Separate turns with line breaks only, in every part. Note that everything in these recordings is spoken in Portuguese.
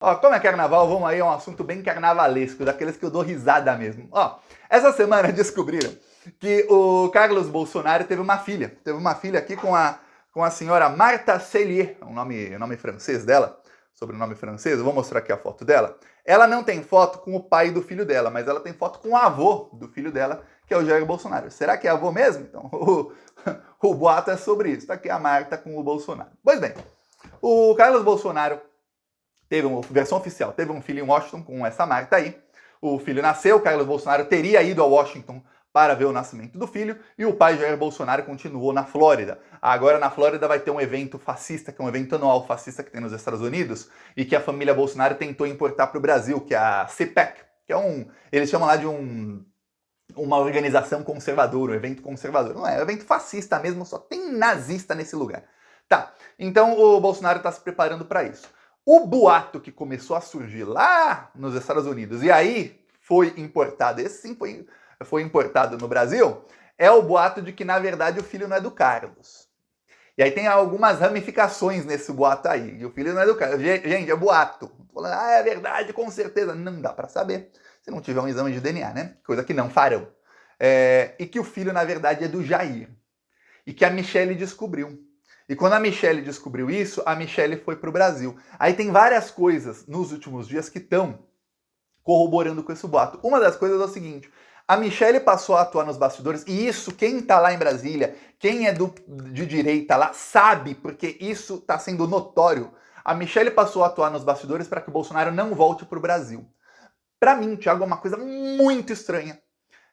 Ó, como é carnaval, vamos aí a um assunto bem carnavalesco, daqueles que eu dou risada mesmo. Ó, essa semana descobriram que o Carlos Bolsonaro teve uma filha. Teve uma filha aqui com a senhora Marta Cellier, o nome francês dela, sobrenome francês, eu vou mostrar aqui a foto dela. Ela não tem foto com o pai do filho dela, mas ela tem foto com o avô do filho dela, que é o Jair Bolsonaro. Será que é avô mesmo? Então, o boato é sobre isso. Tá aqui a Marta com o Bolsonaro. Pois bem, o Carlos Bolsonaro teve uma versão oficial, teve um filho em Washington com essa Marta aí. O filho nasceu, Carlos Bolsonaro teria ido a Washington para ver o nascimento do filho, e o pai Jair Bolsonaro continuou na Flórida. Agora na Flórida vai ter um evento fascista, que é um evento anual fascista que tem nos Estados Unidos, e que a família Bolsonaro tentou importar para o Brasil, que é a CPAC, que é eles chamam lá de uma organização conservadora, um evento conservador. Não é, é um evento fascista mesmo, só tem nazista nesse lugar. Tá, então o Bolsonaro está se preparando para isso. O boato que começou a surgir lá nos Estados Unidos e aí foi importado, esse sim foi importado no Brasil, é o boato de que, na verdade, o filho não é do Carlos. E aí tem algumas ramificações nesse boato aí. E o filho não é do Carlos. Gente, é boato. Falando, é verdade, com certeza. Não dá para saber se não tiver um exame de DNA, né? Coisa que não farão. E que o filho, na verdade, é do Jair. E que a Michelle descobriu. E quando a Michelle descobriu isso, a Michelle foi para o Brasil. Aí tem várias coisas nos últimos dias que estão corroborando com esse boato. Uma das coisas é o seguinte: a Michelle passou a atuar nos bastidores, e isso quem tá lá em Brasília, quem é de direita lá, sabe, porque isso está sendo notório. A Michelle passou a atuar nos bastidores para que o Bolsonaro não volte para o Brasil. Para mim, Thiago, é uma coisa muito estranha.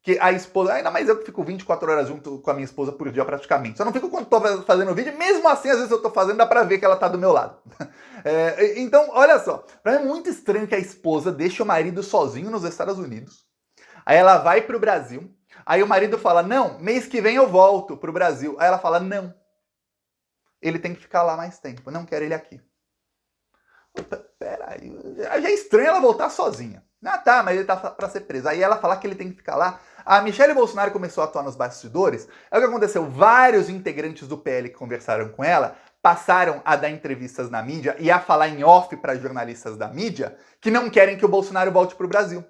Que a esposa, ainda mais eu que fico 24 horas junto com a minha esposa por dia praticamente. Só não fico quando tô fazendo vídeo, mesmo assim, às vezes eu tô fazendo, dá pra ver que ela tá do meu lado. Então, olha só, pra mim é muito estranho que a esposa deixe o marido sozinho nos Estados Unidos. Aí ela vai pro Brasil, aí o marido fala, não, mês que vem eu volto pro Brasil. Aí ela fala, não, ele tem que ficar lá mais tempo, não quero ele aqui. Peraí, já é estranho ela voltar sozinha. Ah tá, mas ele tá pra ser preso. Aí ela falar que ele tem que ficar lá. A Michelle Bolsonaro começou a atuar nos bastidores. É o que aconteceu. Vários integrantes do PL que conversaram com ela passaram a dar entrevistas na mídia e a falar em off para jornalistas da mídia que não querem que o Bolsonaro volte pro Brasil.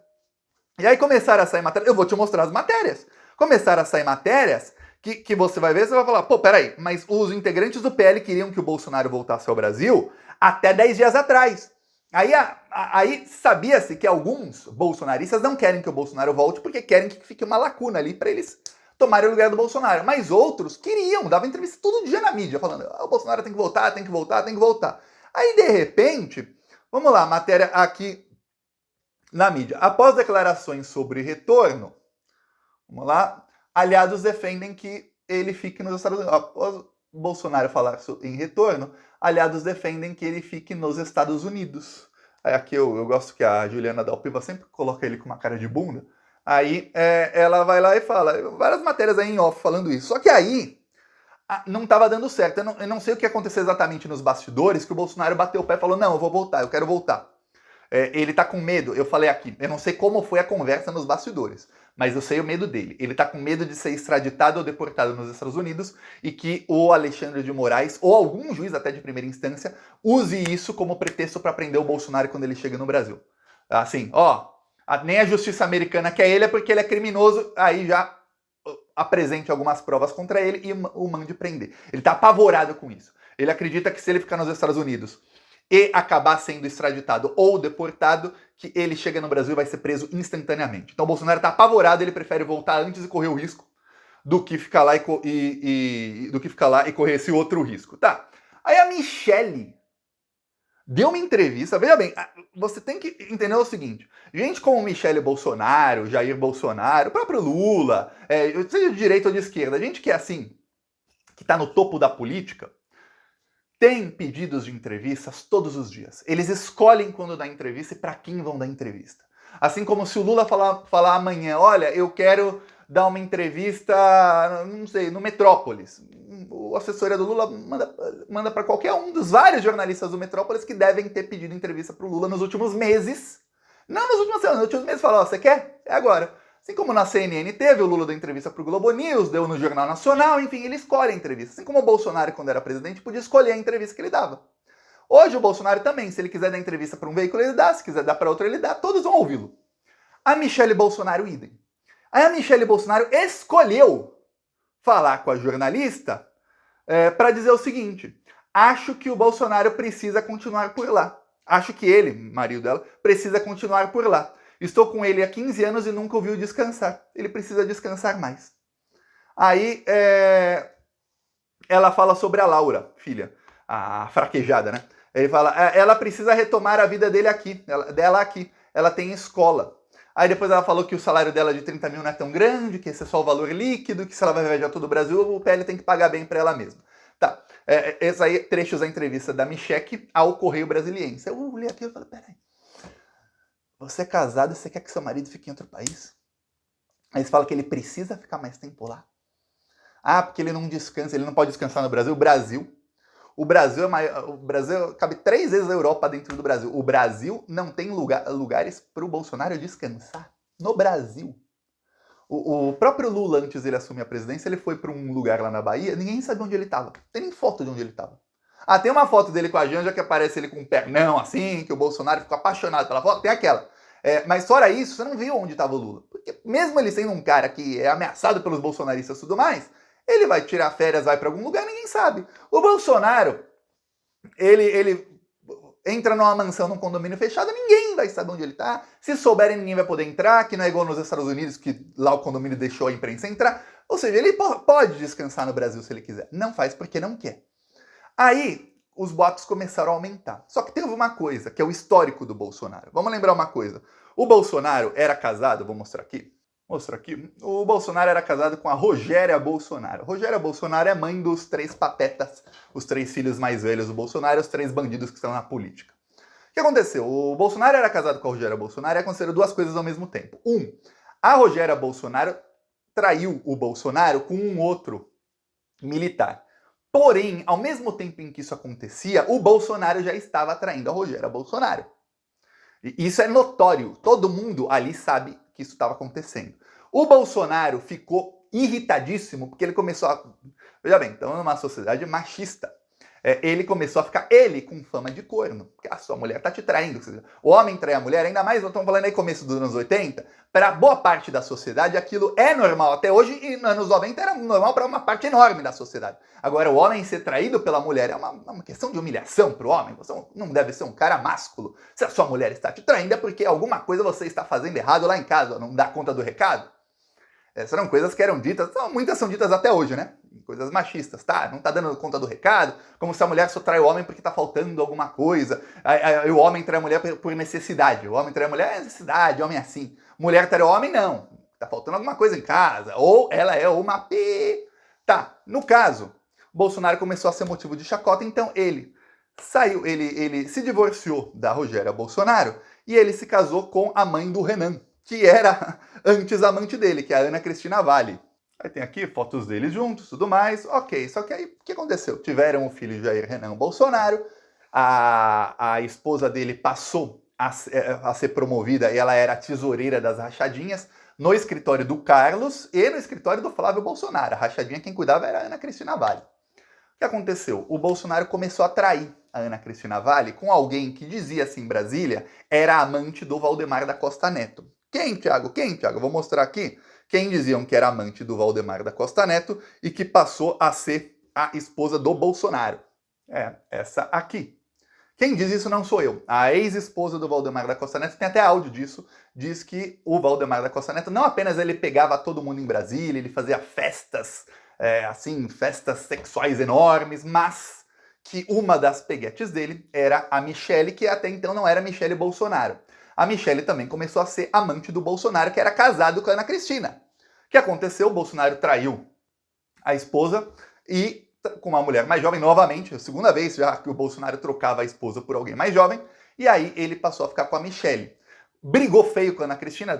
E aí começaram a sair matérias. Eu vou te mostrar as matérias. Começaram a sair matérias que você vai ver, você vai falar, pô, peraí, mas os integrantes do PL queriam que o Bolsonaro voltasse ao Brasil até 10 dias atrás. Aí sabia-se que alguns bolsonaristas não querem que o Bolsonaro volte porque querem que fique uma lacuna ali para eles tomarem o lugar do Bolsonaro. Mas outros queriam, davam entrevista todo dia na mídia, falando, o Bolsonaro tem que voltar, tem que voltar, tem que voltar. Aí, de repente, vamos lá, matéria aqui na mídia. Após declarações sobre retorno, vamos lá, aliados defendem que ele fique nos Estados Unidos. Após Bolsonaro falar em retorno, aliados defendem que ele fique nos Estados Unidos. Aí aqui eu gosto que a Juliana Dalpiva sempre coloca ele com uma cara de bunda. Aí ela vai lá e fala, várias matérias aí em off falando isso. Só que aí não estava dando certo. Eu não sei o que aconteceu exatamente nos bastidores, que o Bolsonaro bateu o pé e falou, não, eu vou voltar, eu quero voltar. Ele tá com medo, eu falei aqui, eu não sei como foi a conversa nos bastidores, mas eu sei o medo dele. Ele tá com medo de ser extraditado ou deportado nos Estados Unidos e que o Alexandre de Moraes, ou algum juiz até de primeira instância, use isso como pretexto para prender o Bolsonaro quando ele chega no Brasil. Assim, nem a justiça americana quer ele, é porque ele é criminoso, aí já apresente algumas provas contra ele e o mande prender. Ele tá apavorado com isso. Ele acredita que se ele ficar nos Estados Unidos e acabar sendo extraditado ou deportado, que ele chega no Brasil e vai ser preso instantaneamente. Então o Bolsonaro está apavorado, ele prefere voltar antes e correr o risco do que ficar lá e correr esse outro risco. Tá. Aí a Michelle deu uma entrevista, veja bem, você tem que entender o seguinte, gente como Michelle Bolsonaro, Jair Bolsonaro, o próprio Lula, seja de direita ou de esquerda, gente que é assim, que está no topo da política, tem pedidos de entrevistas todos os dias. Eles escolhem quando dá entrevista e para quem vão dar entrevista. Assim como se o Lula falar amanhã, olha, eu quero dar uma entrevista, não sei, no Metrópolis. A assessoria do Lula manda para qualquer um dos vários jornalistas do Metrópolis que devem ter pedido entrevista para o Lula nos últimos meses. Não nos últimos anos, nos últimos meses fala, você quer? É agora. Assim como na CNN teve, o Lula deu entrevista para o Globo News, deu no Jornal Nacional, enfim, ele escolhe a entrevista. Assim como o Bolsonaro, quando era presidente, podia escolher a entrevista que ele dava. Hoje o Bolsonaro também, se ele quiser dar entrevista para um veículo, ele dá, se quiser dar para outro, ele dá, todos vão ouvi-lo. A Michele Bolsonaro, idem. Aí a Michele Bolsonaro escolheu falar com a jornalista para dizer o seguinte: acho que o Bolsonaro precisa continuar por lá. Acho que ele, marido dela, precisa continuar por lá. Estou com ele há 15 anos e nunca o viu descansar. Ele precisa descansar mais. Aí ela fala sobre a Laura, filha, a fraquejada, né? Ele fala, ela precisa retomar a vida dela aqui. Ela tem escola. Aí depois ela falou que o salário dela de 30 mil não é tão grande, que esse é só o valor líquido, que se ela vai viajar todo o Brasil, o PL tem que pagar bem para ela mesma. Tá, esses aí trechos da entrevista da Michele ao Correio Brasiliense. Eu li aqui e falei, peraí, você é casado e você quer que seu marido fique em outro país? Aí você fala que ele precisa ficar mais tempo lá. Ah, porque ele não descansa, ele não pode descansar no Brasil. O Brasil é maior, o Brasil cabe 3 vezes a Europa dentro do Brasil. O Brasil não tem lugares para o Bolsonaro descansar. No Brasil. O próprio Lula, antes dele assumir a presidência, ele foi para um lugar lá na Bahia, ninguém sabe onde ele estava. Tem nem foto de onde ele estava. Ah, tem uma foto dele com a Janja que aparece ele com um pernão assim, que o Bolsonaro ficou apaixonado pela foto. Tem aquela. Mas fora isso, você não viu onde estava o Lula. Porque mesmo ele sendo um cara que é ameaçado pelos bolsonaristas e tudo mais, ele vai tirar férias, vai para algum lugar, ninguém sabe. O Bolsonaro, ele entra numa mansão, num condomínio fechado, ninguém vai saber onde ele tá. Se souberem, ninguém vai poder entrar, que não é igual nos Estados Unidos, que lá o condomínio deixou a imprensa entrar. Ou seja, ele pode descansar no Brasil se ele quiser. Não faz porque não quer. Aí, os boatos começaram a aumentar. Só que teve uma coisa, que é o histórico do Bolsonaro. Vamos lembrar uma coisa. O Bolsonaro era casado, vou mostrar aqui. O Bolsonaro era casado com a Rogéria Bolsonaro. Rogéria Bolsonaro é mãe dos 3 patetas, os 3 filhos mais velhos do Bolsonaro, os 3 bandidos que estão na política. O que aconteceu? O Bolsonaro era casado com a Rogéria Bolsonaro e aconteceram 2 coisas ao mesmo tempo. A Rogéria Bolsonaro traiu o Bolsonaro com um outro militar. Porém, ao mesmo tempo em que isso acontecia, o Bolsonaro já estava traindo a Rogéria Bolsonaro. E isso é notório. Todo mundo ali sabe que isso estava acontecendo. O Bolsonaro ficou irritadíssimo porque ele começou a... Veja bem, estamos numa sociedade machista. Ele começou a ficar, com fama de corno. Porque a sua mulher está te traindo. O homem trai a mulher, ainda mais, nós estamos falando aí começo dos anos 80, para boa parte da sociedade aquilo é normal até hoje, e nos anos 90 era normal para uma parte enorme da sociedade. Agora, o homem ser traído pela mulher é uma questão de humilhação para o homem. Você não deve ser um cara másculo. Se a sua mulher está te traindo é porque alguma coisa você está fazendo errado lá em casa, não dá conta do recado. Essas eram coisas que eram ditas, muitas são ditas até hoje, né? Coisas machistas, tá? Não tá dando conta do recado, como se a mulher só trai o homem porque tá faltando alguma coisa, o homem trai a mulher por necessidade, o homem trai a mulher é necessidade, o homem é assim. Mulher trai o homem, não. Tá faltando alguma coisa em casa, ou ela é uma p... Tá, no caso, Bolsonaro começou a ser motivo de chacota, então ele saiu, ele se divorciou da Rogéria Bolsonaro e ele se casou com a mãe do Renan, que era antes amante dele, que é a Ana Cristina Vale. Aí tem aqui fotos deles juntos, tudo mais, ok. Só que aí, o que aconteceu? Tiveram o filho Jair Renan Bolsonaro, a esposa dele passou a ser promovida e ela era a tesoureira das rachadinhas no escritório do Carlos e no escritório do Flávio Bolsonaro. A rachadinha quem cuidava era a Ana Cristina Vale. O que aconteceu? O Bolsonaro começou a trair a Ana Cristina Vale com alguém que dizia-se em Brasília era amante do Valdemar da Costa Neto. Quem, Thiago? Quem, Thiago? Eu vou mostrar aqui quem diziam que era amante do Valdemar da Costa Neto e que passou a ser a esposa do Bolsonaro. Essa aqui. Quem diz isso não sou eu. A ex-esposa do Valdemar da Costa Neto, tem até áudio disso, diz que o Valdemar da Costa Neto, não apenas ele pegava todo mundo em Brasília, ele fazia festas, festas sexuais enormes, mas que uma das peguetes dele era a Michele, que até então não era Michele Bolsonaro. A Michele também começou a ser amante do Bolsonaro, que era casado com a Ana Cristina. O que aconteceu? O Bolsonaro traiu a esposa e com uma mulher mais jovem, novamente, a segunda vez já que o Bolsonaro trocava a esposa por alguém mais jovem, e aí ele passou a ficar com a Michele. Brigou feio com a Ana Cristina,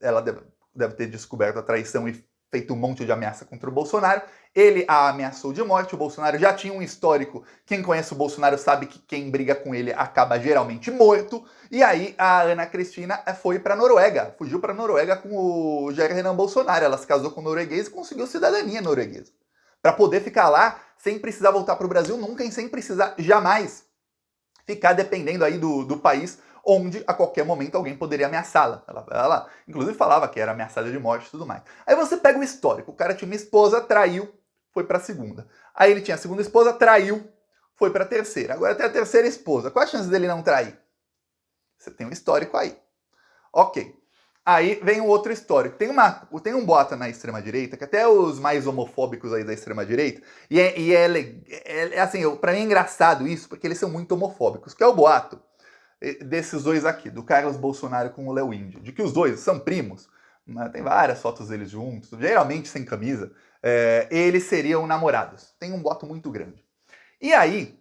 ela deve ter descoberto a traição e feito um monte de ameaça contra o Bolsonaro. Ele a ameaçou de morte, o Bolsonaro já tinha um histórico. Quem conhece o Bolsonaro sabe que quem briga com ele acaba geralmente morto. E aí a Ana Cristina foi para a Noruega, fugiu para a Noruega com o Jair Renan Bolsonaro. Ela se casou com um norueguês e conseguiu cidadania norueguesa. Para poder ficar lá sem precisar voltar para o Brasil nunca e sem precisar jamais ficar dependendo aí do país onde a qualquer momento alguém poderia ameaçá-la. Ela, inclusive, falava que era ameaçada de morte e tudo mais. Aí você pega o histórico. O cara tinha uma esposa, traiu, foi para a segunda. Aí ele tinha a segunda esposa, traiu, foi para a terceira. Agora tem a terceira esposa. Qual a chance dele não trair? Você tem um histórico aí. Ok. Aí vem um outro histórico. Tem um boato na extrema-direita, que até os mais homofóbicos aí da extrema-direita, assim, pra mim é engraçado isso, porque eles são muito homofóbicos, que é o boato desses dois aqui, do Carlos Bolsonaro com o Léo Índio, de que os dois são primos, mas tem várias fotos deles juntos, geralmente sem camisa, eles seriam namorados. Tem um boato muito grande. E aí,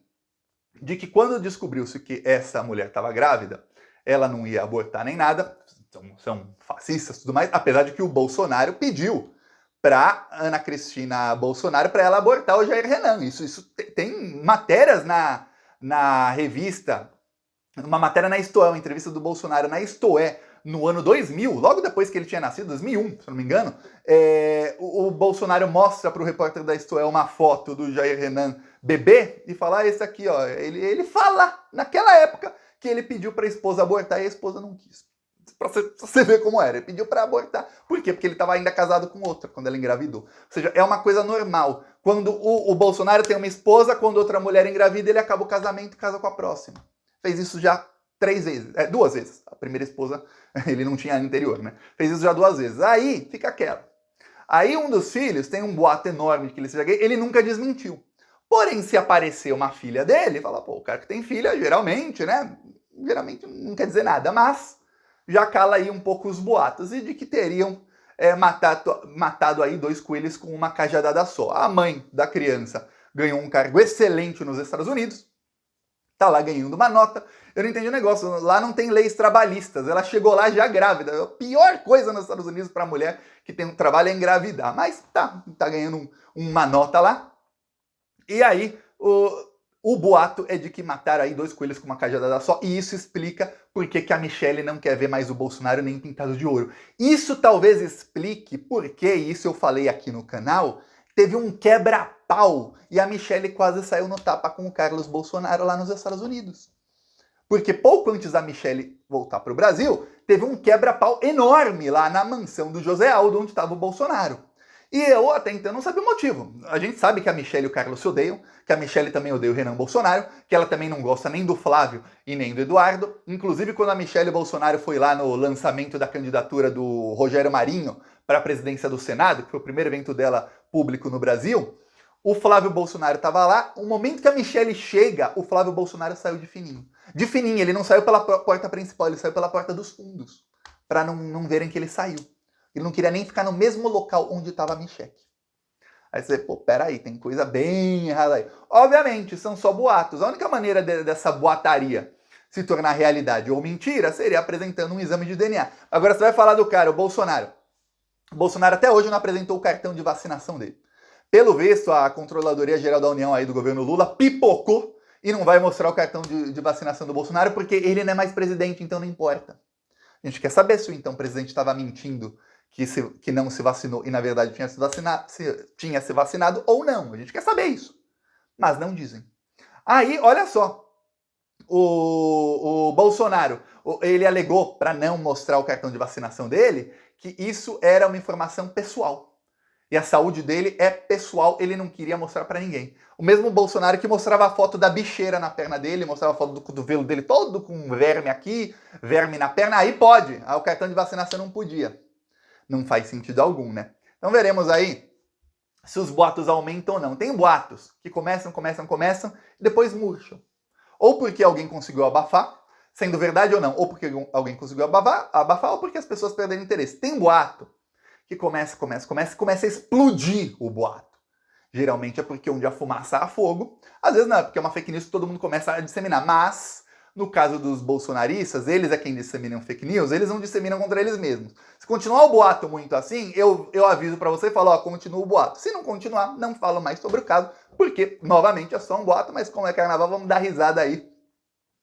de que quando descobriu-se que essa mulher estava grávida, ela não ia abortar nem nada, são fascistas e tudo mais, apesar de que o Bolsonaro pediu para Ana Cristina Bolsonaro para ela abortar o Jair Renan. Isso tem matérias na revista, uma matéria na Isto É, uma entrevista do Bolsonaro na Isto É, no ano 2000, logo depois que ele tinha nascido, 2001, se não me engano, o Bolsonaro mostra para o repórter da Isto É uma foto do Jair Renan bebê e fala, esse aqui, ó, ele fala naquela época que ele pediu para a esposa abortar e a esposa não quis. Pra você ver como era, ele pediu para abortar. Por quê? Porque ele estava ainda casado com outra quando ela engravidou. Ou seja, é uma coisa normal. Quando o Bolsonaro tem uma esposa, quando outra mulher engravida, ele acaba o casamento e casa com a próxima. Fez isso já 3 vezes, 2 vezes. A primeira esposa, ele não tinha anterior, né? Fez isso já 2 vezes. Aí fica aquela. Aí um dos filhos tem um boato enorme de que ele seja gay, ele nunca desmentiu. Porém, se aparecer uma filha dele, fala, pô, o cara que tem filha, geralmente, né? Geralmente não quer dizer nada, mas já cala aí um pouco os boatos e de que teriam matado aí 2 coelhos com uma cajadada só. A mãe da criança ganhou um cargo excelente nos Estados Unidos, tá lá ganhando uma nota. Eu não entendi o negócio, lá não tem leis trabalhistas, ela chegou lá já grávida. A pior coisa nos Estados Unidos para mulher que tem um trabalho é engravidar, mas tá ganhando uma nota lá. E aí, o boato é de que mataram aí 2 coelhos com uma cajadada só, e isso explica por que a Michelle não quer ver mais o Bolsonaro nem pintado de ouro. Isso talvez explique porque, isso eu falei aqui no canal, teve um quebra-pau e a Michelle quase saiu no tapa com o Carlos Bolsonaro lá nos Estados Unidos. Porque pouco antes da Michelle voltar para o Brasil, teve um quebra-pau enorme lá na mansão do José Aldo, onde estava o Bolsonaro. E eu até então não sabia o motivo. A gente sabe que a Michelle e o Carlos se odeiam, que a Michelle também odeia o Renan Bolsonaro, que ela também não gosta nem do Flávio e nem do Eduardo. Inclusive, quando a Michelle Bolsonaro foi lá no lançamento da candidatura do Rogério Marinho para a presidência do Senado, que foi o primeiro evento dela público no Brasil, o Flávio Bolsonaro estava lá. No momento que a Michelle chega, o Flávio Bolsonaro saiu de fininho. De fininho, ele não saiu pela porta principal, ele saiu pela porta dos fundos, para não verem que ele saiu. Ele não queria nem ficar no mesmo local onde estava a Michelle. Aí você, pô, peraí, tem coisa bem errada aí. Obviamente, são só boatos. A única maneira dessa boataria se tornar realidade ou mentira seria apresentando um exame de DNA. Agora você vai falar do cara, o Bolsonaro. O Bolsonaro até hoje não apresentou o cartão de vacinação dele. Pelo visto, a Controladoria Geral da União aí do governo Lula pipocou e não vai mostrar o cartão de vacinação do Bolsonaro porque ele não é mais presidente, então não importa. A gente quer saber se então o presidente estava mentindo que não se vacinou e na verdade tinha se vacinado ou não. A gente quer saber isso. Mas não dizem. Aí, olha só. O Bolsonaro, ele alegou para não mostrar o cartão de vacinação dele que isso era uma informação pessoal. E a saúde dele é pessoal, ele não queria mostrar para ninguém. O mesmo Bolsonaro que mostrava a foto da bicheira na perna dele, mostrava a foto do cotovelo dele todo com verme aqui, verme na perna, aí pode. O cartão de vacinação não podia. Não faz sentido algum, né? Então veremos aí se os boatos aumentam ou não. Tem boatos que começam e depois murcham. Ou porque alguém conseguiu abafar, sendo verdade ou não. Ou porque alguém conseguiu abafar ou porque as pessoas perderam interesse. Tem boato que começa a explodir o boato. Geralmente é porque onde a fumaça há fogo. Às vezes não, é porque é uma fake news que todo mundo começa a disseminar. Mas, no caso dos bolsonaristas, eles é quem disseminam fake news, eles não disseminam contra eles mesmos. Se continuar o boato muito assim, eu aviso pra você e falo, ó, continua o boato. Se não continuar, não falo mais sobre o caso, porque, novamente, é só um boato, mas como é carnaval, vamos dar risada aí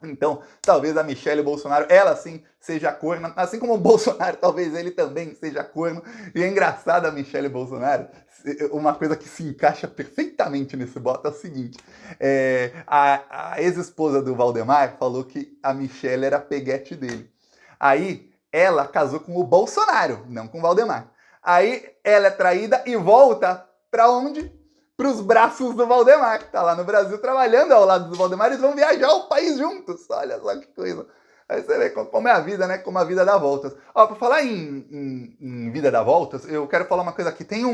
Então, talvez a Michelle Bolsonaro, ela sim, seja corna, assim como o Bolsonaro, talvez ele também seja corno. E é engraçado a Michelle Bolsonaro, uma coisa que se encaixa perfeitamente nesse bota é o seguinte, a ex-esposa do Valdemar falou que a Michelle era peguete dele. Aí, ela casou com o Bolsonaro, não com o Valdemar. Aí, ela é traída e volta pra onde? Para os braços do Valdemar, que tá lá no Brasil trabalhando ao lado do Valdemar, eles vão viajar o país juntos. Olha só que coisa. Aí você vê como é a vida, né? Como a vida dá voltas. Ó, pra falar em vida dá voltas, eu quero falar uma coisa aqui. Tem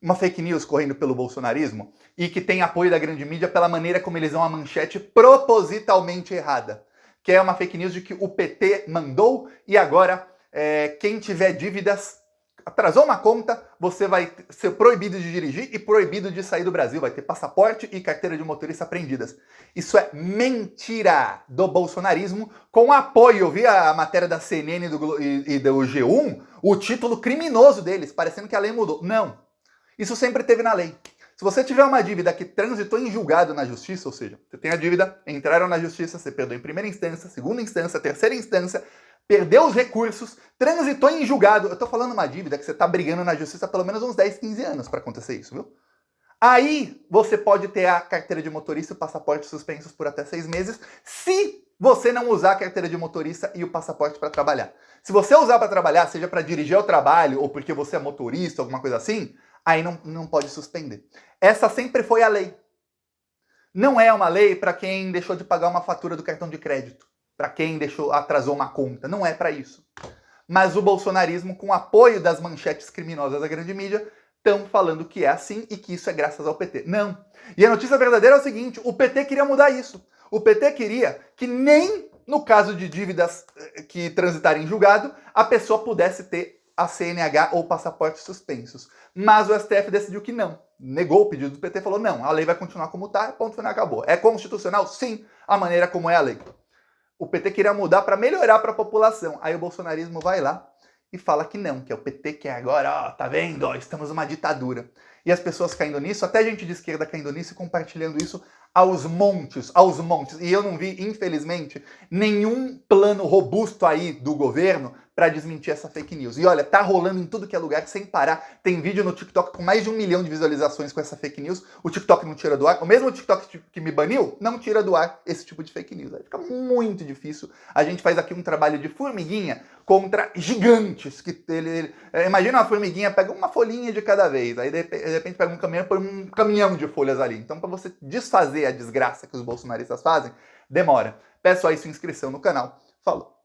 uma fake news correndo pelo bolsonarismo e que tem apoio da grande mídia pela maneira como eles dão a manchete propositalmente errada. Que é uma fake news de que o PT mandou e agora quem tiver dívidas atrasou uma conta, você vai ser proibido de dirigir e proibido de sair do Brasil. Vai ter passaporte e carteira de motorista apreendidas. Isso é mentira do bolsonarismo, com apoio. Eu vi a matéria da CNN e do G1, o título criminoso deles, parecendo que a lei mudou. Não. Isso sempre teve na lei. Se você tiver uma dívida que transitou em julgado na justiça, ou seja, você tem a dívida, entraram na justiça, você perdoou em primeira instância, segunda instância, terceira instância, perdeu os recursos, transitou em julgado. Eu tô falando uma dívida que você tá brigando na justiça há pelo menos uns 10, 15 anos para acontecer isso, viu? Aí você pode ter a carteira de motorista e o passaporte suspensos por até 6 meses, se você não usar a carteira de motorista e o passaporte para trabalhar. Se você usar para trabalhar, seja para dirigir ao trabalho ou porque você é motorista, alguma coisa assim, aí não pode suspender. Essa sempre foi a lei. Não é uma lei para quem deixou de pagar uma fatura do cartão de crédito, para quem atrasou uma conta. Não é para isso. Mas o bolsonarismo, com apoio das manchetes criminosas da grande mídia, estão falando que é assim e que isso é graças ao PT. Não. E a notícia verdadeira é o seguinte, o PT queria mudar isso. O PT queria que nem no caso de dívidas que transitarem em julgado, a pessoa pudesse ter a CNH ou passaporte suspensos. Mas o STF decidiu que não. Negou o pedido do PT e falou, não, a lei vai continuar como está, ponto final, acabou. É constitucional? Sim, a maneira como é a lei. O PT queria mudar para melhorar para a população. Aí o bolsonarismo vai lá e fala que não, que é o PT que é agora, ó, tá vendo? Ó, estamos numa ditadura. E as pessoas caindo nisso, até gente de esquerda caindo nisso e compartilhando isso aos montes, aos montes. E eu não vi, infelizmente, nenhum plano robusto aí do governo para desmentir essa fake news. E olha, tá rolando em tudo que é lugar sem parar. Tem vídeo no TikTok com mais de 1 milhão de visualizações com essa fake news. O TikTok não tira do ar. O mesmo TikTok que me baniu, não tira do ar esse tipo de fake news. Aí fica muito difícil. A gente faz aqui um trabalho de formiguinha contra gigantes. Imagina uma formiguinha, pega uma folhinha de cada vez. Aí de repente pega um caminhão e põe um caminhão de folhas ali. Então para você desfazer a desgraça que os bolsonaristas fazem, demora. Peço aí sua inscrição no canal. Falou!